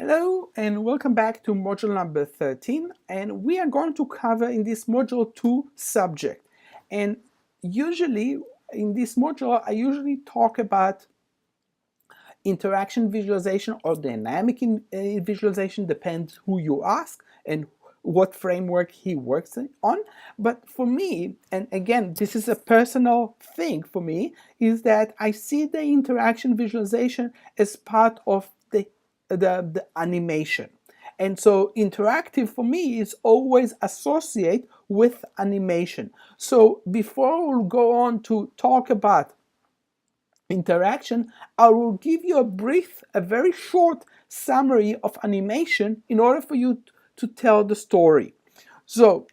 Hello and welcome back to module number 13, and we are going to cover in this module two subject. And usually in this module I usually talk about interaction visualization or dynamic visualization, depends who you ask and what framework he works on. But for me, and again this is a personal thing for me, is that I see the interaction visualization as part of the animation. And so interactive for me is always associated with animation. So before we'll go on to talk about interaction, I will give you a very short summary of animation in order for you to tell the story. So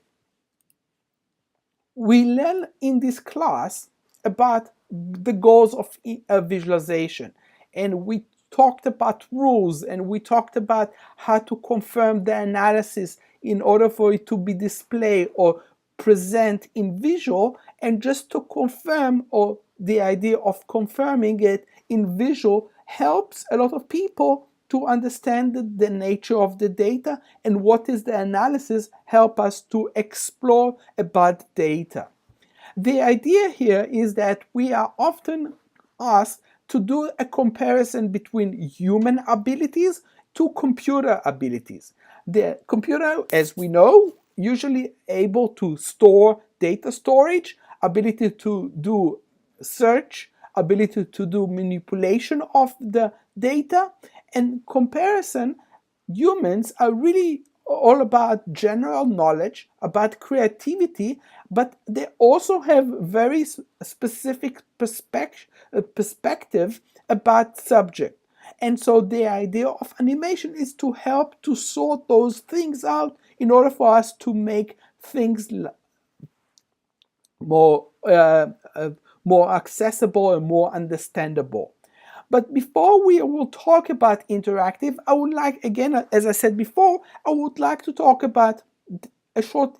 we learn in this class about the goals of visualization, and we talked about rules, and we talked about how to confirm the analysis in order for it to be displayed or present in visual, and just to confirm, or the idea of confirming it in visual helps a lot of people to understand the nature of the data and what is the analysis, help us to explore about data. The idea here is that we are often asked to do a comparison between human abilities to computer abilities. The computer, as we know, usually able to store data storage, ability to do search, ability to do manipulation of the data, and comparison. Humans are really all about general knowledge, about creativity, but they also have very specific perspective about subject. And so the idea of animation is to help to sort those things out in order for us to make things more more accessible and more understandable. But before we will talk about interactive, I would like, again, as I said before, I would like to talk about a short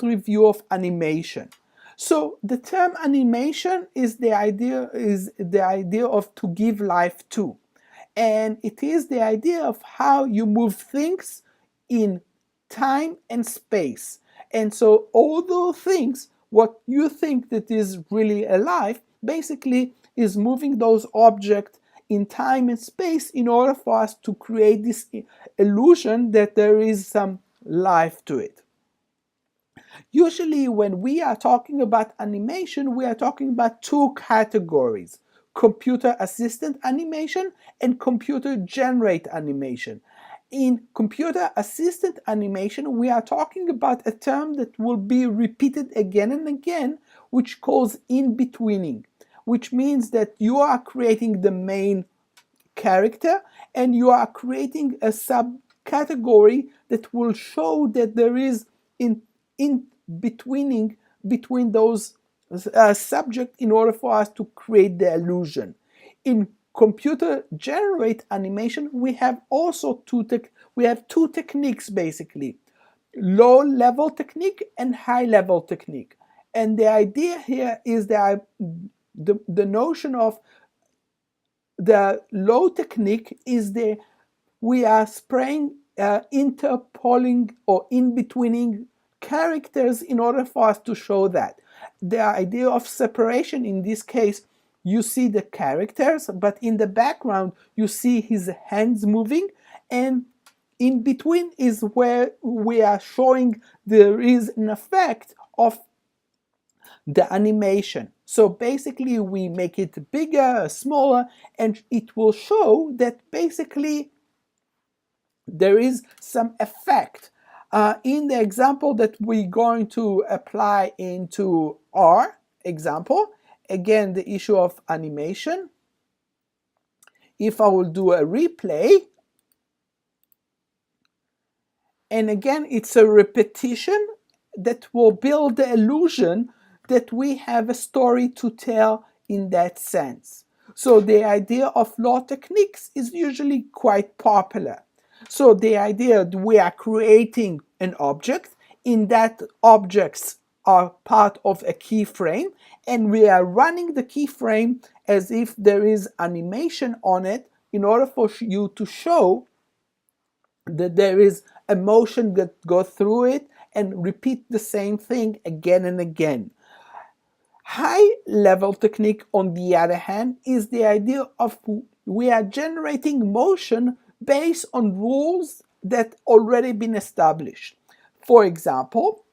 review of animation. So the term animation is the idea of to give life to, and it is the idea of how you move things in time and space. And so all those things, what you think that is really alive, basically is moving those objects in time and space in order for us to create this illusion that there is some life to it. Usually when we are talking about animation, we are talking about two categories: computer assisted animation and computer generated animation. In computer assisted animation, we are talking about a term that will be repeated again and again, which calls in-betweening, which means that you are creating the main character and you are creating a subcategory that will show that there is in betweening between those subjects in order for us to create the illusion. In computer generate animation, we have also two techniques, basically: low level technique and high level technique. And the idea here is that the notion of the low technique is we are spraying interpoling or in-betweening characters in order for us to show that. The idea of separation, in this case, you see the characters, but in the background you see his hands moving, and in between is where we are showing there is an effect of the animation. So basically we make it bigger, smaller, and it will show that basically there is some effect. In the example that we're going to apply into our example, again the issue of animation, if I will do a replay, and again it's a repetition that will build the illusion that we have a story to tell in that sense. So the idea of law techniques is usually quite popular. So the idea that we are creating an object, in that objects are part of a keyframe, and we are running the keyframe as if there is animation on it in order for you to show that there is a motion that goes through it and repeat the same thing again and again. High level technique, on the other hand, is the idea of we are generating motion based on rules that already been established. For example,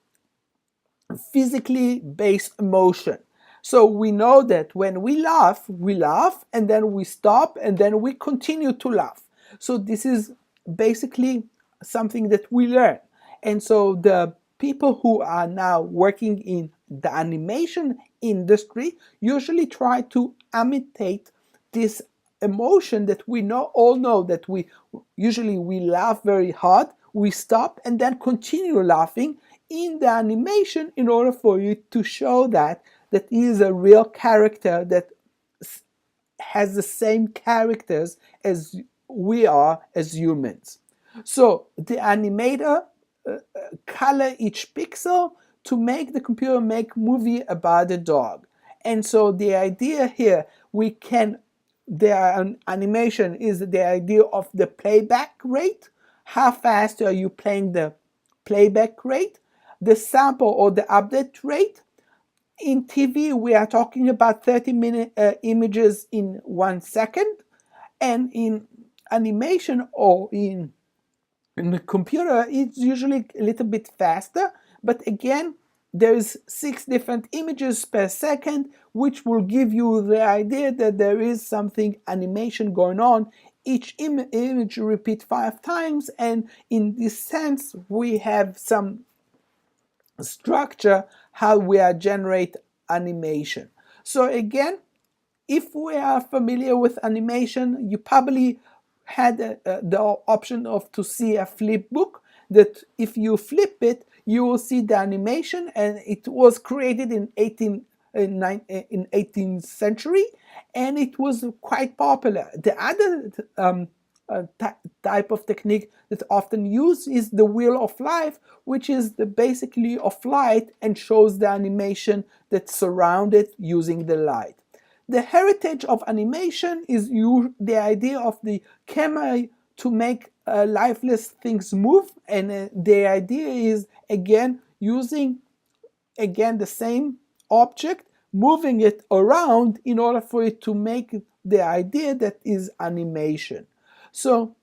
physically based motion. So we know that when we laugh and then we stop and then we continue to laugh. So this is basically something that we learn. And so the people who are now working in the animation industry usually try to imitate this emotion that we all know that we laugh very hard, we stop and then continue laughing in the animation in order for you to show that is a real character that has the same characters as we are as humans. So the animator color each pixel to make the computer make movie about a dog. And so the idea here, the animation is the idea of the playback rate. How fast are you playing the playback rate? The sample or the update rate. In TV, we are talking about 30-minute images in 1 second. And in animation or in the computer, it's usually a little bit faster. But again, there's 6 different images per second, which will give you the idea that there is something animation going on. Each image repeat 5 times, and in this sense, we have some structure how we are generate animation. So again, if we are familiar with animation, you probably had the option of to see a flip book, that if you flip it, you will see the animation, and it was created in 18th century, and it was quite popular. The other type of technique that often used is the wheel of life, which is basically of light and shows the animation that surround it using the light. The heritage of animation is the idea of the camera to make lifeless things move, and the idea is again using the same object, moving it around in order for it to make the idea that is animation. So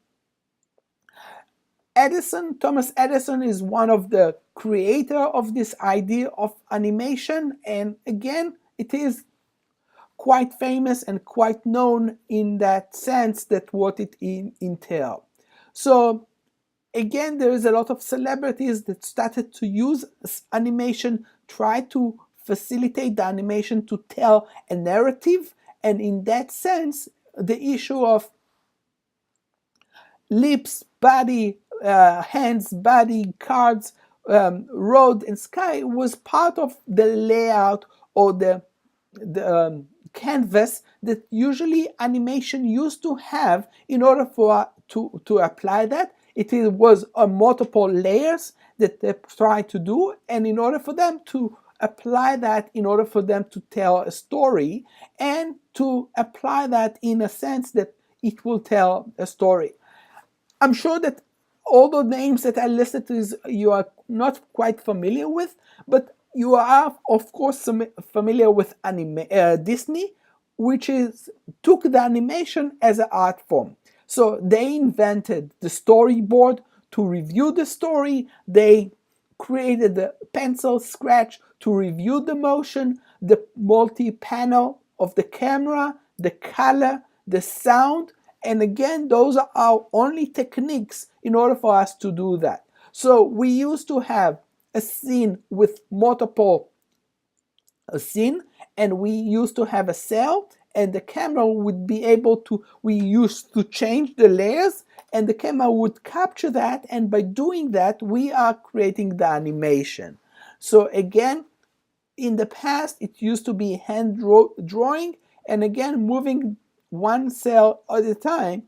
Thomas Edison is one of the creator of this idea of animation, and again, it is quite famous and quite known in that sense that what it entails. So again, there is a lot of celebrities that started to use animation, try to facilitate the animation to tell a narrative, and in that sense, the issue of lips, body, hands, body, cards, road, and sky was part of the layout or the canvas that usually animation used to have in order for to apply that. It was multiple layers that they tried to do, and in order for them to apply that, in order for them to tell a story, and to apply that in a sense that it will tell a story. I'm sure that all the names that I listed you are not quite familiar with, but you are of course familiar with Disney, which took the animation as an art form. So they invented the storyboard to review the story. They created the pencil sketch to review the motion, the multi-panel of the camera, the color, the sound, and again, those are our only techniques in order for us to do that. So we used to have a scene with multiple scene, and we used to have a cell, and the camera would be able to, we used to change the layers, and the camera would capture that, and by doing that, we are creating the animation. So again, in the past, it used to be hand drawing, and again, moving one cell at a time,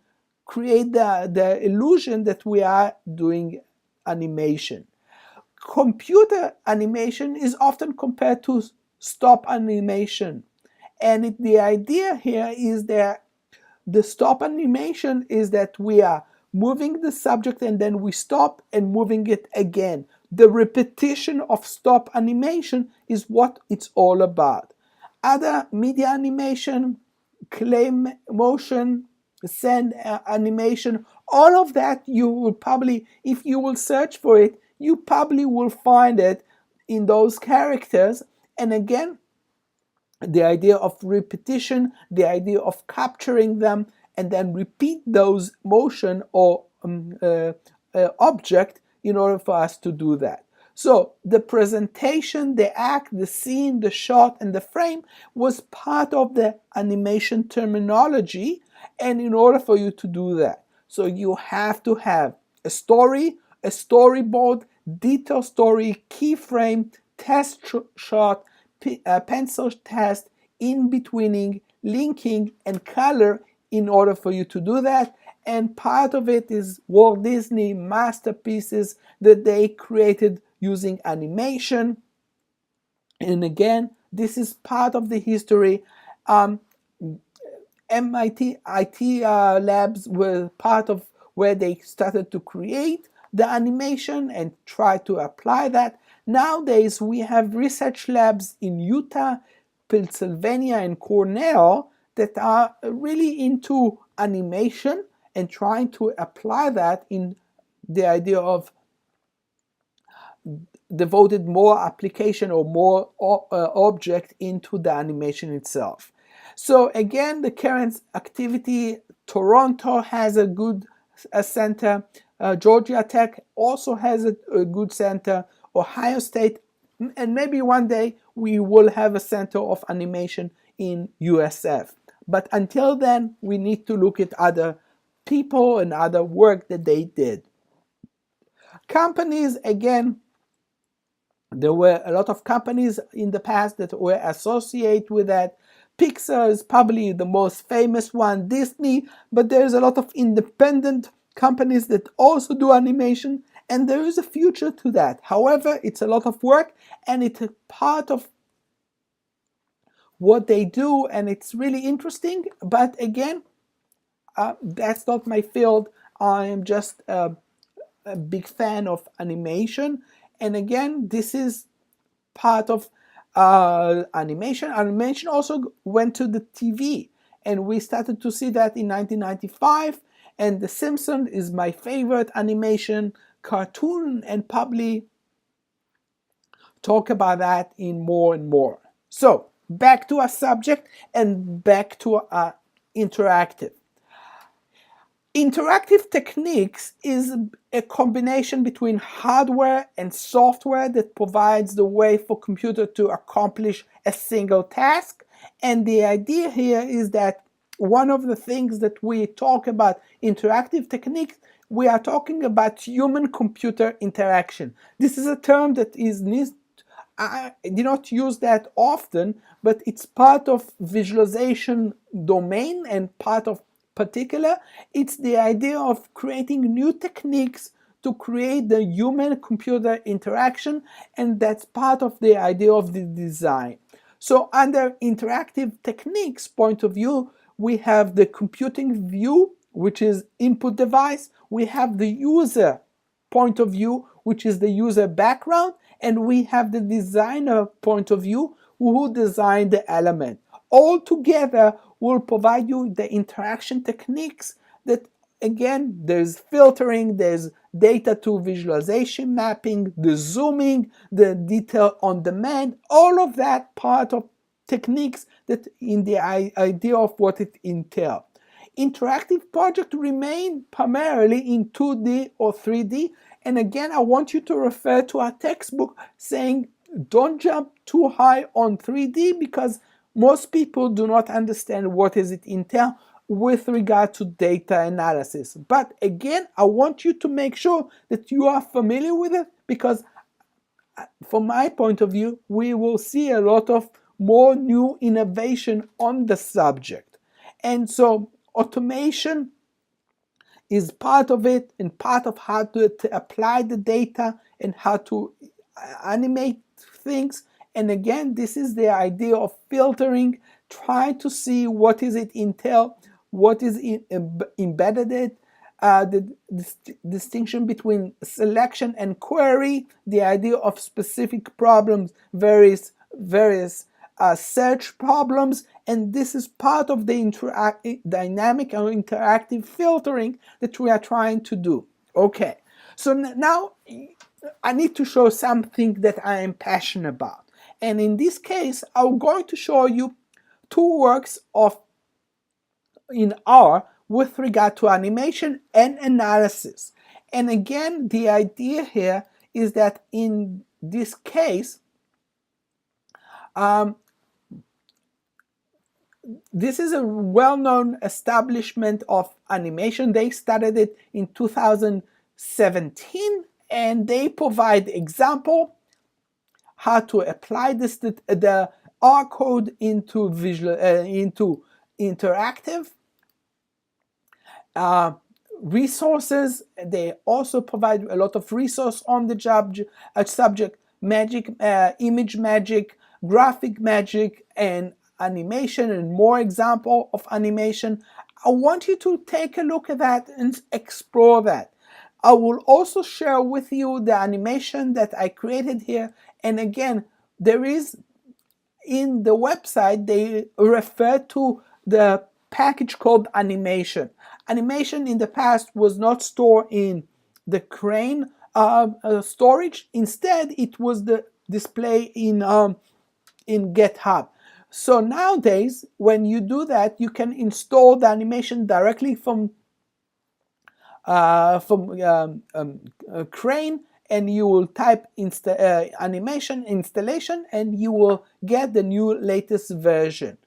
create the illusion that we are doing animation. Computer animation is often compared to stop animation, and the idea here is that The stop animation is that we are moving the subject and then we stop and moving it again. The repetition of stop animation is what it's all about. Other media animation, clay motion, sand animation, all of that you will probably, if you will search for it, you probably will find it in those characters. And again, the idea of repetition, the idea of capturing them and then repeat those motion or object in order for us to do that. So the presentation, the act, the scene, the shot, and the frame was part of the animation terminology. And in order for you to do that, so you have to have a story, a storyboard, detail story, keyframe, test shot, pencil test, in-betweening, linking, and color in order for you to do that. And part of it is Walt Disney masterpieces that they created using animation. And again, this is part of the history. MIT IT labs were part of where they started to create the animation and try to apply that. Nowadays, we have research labs in Utah, Pennsylvania, and Cornell that are really into animation and trying to apply that in the idea of devoted more application or more object into the animation itself. So again, the current activity, Toronto has a good center, Georgia Tech also has a good center, Ohio State, and maybe one day we will have a center of animation in USF. But until then, we need to look at other people and other work that they did. Companies, again, there were a lot of companies in the past that were associated with that. Pixar is probably the most famous one, Disney, but there's a lot of independent companies that also do animation, and there is a future to that. However, it's a lot of work, and it's a part of what they do, and it's really interesting. But again, that's not my field. I am just a big fan of animation. And again, this is part of animation. Animation also went to the TV, and we started to see that in 1995. And The Simpsons is my favorite animation cartoon, and probably talk about that in more and more. So back to our subject and back to our interactive. Interactive techniques is a combination between hardware and software that provides the way for computer to accomplish a single task. And the idea here is that one of the things that we talk about interactive techniques, we are talking about human-computer interaction. This is a term that I do not use that often, but it's part of visualization domain and part of particular. It's the idea of creating new techniques to create the human-computer interaction, and that's part of the idea of the design. So under interactive techniques point of view, we have the computing view, which is input device. We have the user point of view, which is the user background, and we have the designer point of view, who designed the element. All together will provide you the interaction techniques that, again, there's filtering, there's data to visualization mapping, the zooming, the detail on demand, all of that part of techniques that in the idea of what it entails. Interactive projects remain primarily in 2D or 3D, and again, I want you to refer to our textbook saying don't jump too high on 3D because most people do not understand what does it entail with regard to data analysis. But again, I want you to make sure that you are familiar with it, because from my point of view, we will see a lot of more new innovation on the subject. And so automation is part of it, and part of how to apply the data and how to animate things. And again, this is the idea of filtering, trying to see what does it entail, what is embedded it, the distinction between selection and query, the idea of specific problems, various search problems, and this is part of the dynamic or interactive filtering that we are trying to do. Okay, so now I need to show something that I am passionate about, and in this case I'm going to show you two works in R with regard to animation and analysis. And again, the idea here is that in this case, this is a well-known establishment of animation. They started it in 2017, and they provide example how to apply the R code into into interactive resources. They also provide a lot of resource on the subject magic, image magic, graphic magic, and animation, and more example of animation. I want you to take a look at that and explore that. I will also share with you the animation that I created here, and again, there is in the website they refer to the package called animation. Animation in the past was not stored in the Crane storage. Instead, it was the display in GitHub. So nowadays, when you do that, you can install the animation directly from Crane, and you will type animation installation, and you will get the new latest version.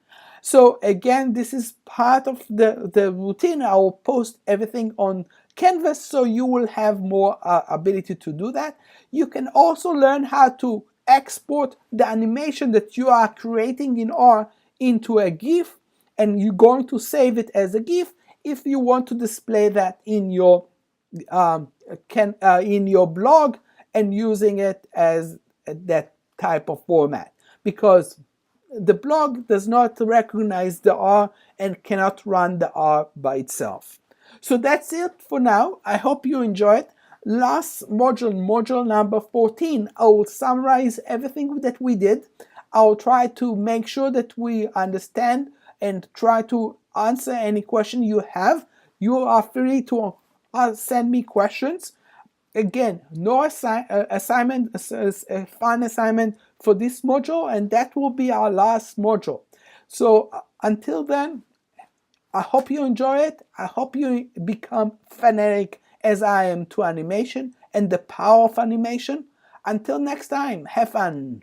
So again, this is part of the routine. I will post everything on Canvas, so you will have more ability to do that. You can also learn how to export the animation that you are creating in R into a GIF, and you're going to save it as a GIF if you want to display that in your blog and using it as that type of format, because the blog does not recognize the R and cannot run the R by itself. So that's it for now. I hope you enjoyed. Last module number 14, I will summarize everything that we did. I will try to make sure that we understand and try to answer any question you have. You are free to send me questions. Again, no assignment, a fun assignment for this module, and that will be our last module. So until then, I hope you enjoy it. I hope you become fanatic as I am to animation and the power of animation. Until next time, have fun.